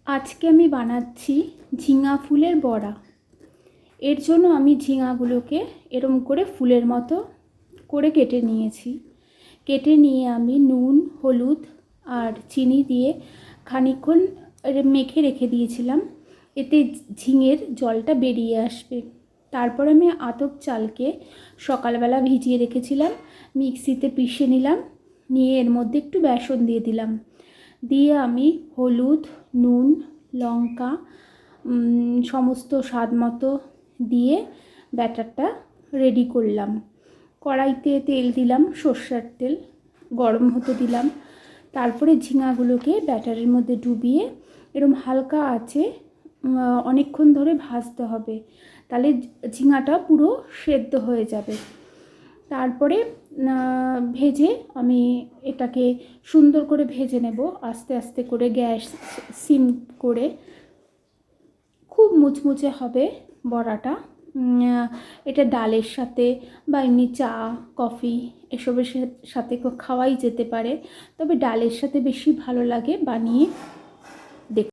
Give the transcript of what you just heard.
আজকে আমি বানাচ্ছি ঝিঙা ফুলের বড়া। এর জন্য আমি ঝিঙাগুলোকে এরম করে ফুলের মতো করে কেটে নিয়েছি। কেটে নিয়ে আমি নুন, হলুদ আর চিনি দিয়ে খানিকক্ষণ মেখে রেখে দিয়েছিলাম। এতে ঝিঙের জলটা বেরিয়ে আসবে। তারপর আমি আতপ চালকে সকালবেলা ভিজিয়ে রেখেছিলাম, মিক্সিতে পিষে নিলাম। নিয়ে এর মধ্যে একটু বেসন দিয়ে দিলাম। দিয়ে আমি হলুদ, নুন, লঙ্কা সমস্ত স্বাদ মতো দিয়ে ব্যাটারটা রেডি করলাম। কড়াইতে তেল দিলাম, সর্ষের তেল গরম হতে দিলাম। তারপরে ঝিঙাগুলোকে ব্যাটারের মধ্যে ডুবিয়ে এরম হালকা আঁচে অনেকক্ষণ ধরে ভাজতে হবে, তাহলে ঝিঙাটা পুরো সেদ্ধ হয়ে যাবে। তারপরে ভেজে আমি এটাকে সুন্দর করে ভেজে নেব, আস্তে আস্তে করে গ্যাস সিম করে। খুব মুচমুচে হবে বড়াটা। এটা ডালের সাথে বা এমনি চা, কফি এসবের সাথে খাওয়াই যেতে পারে, তবে ডালের সাথে বেশি ভালো লাগে বানিয়ে।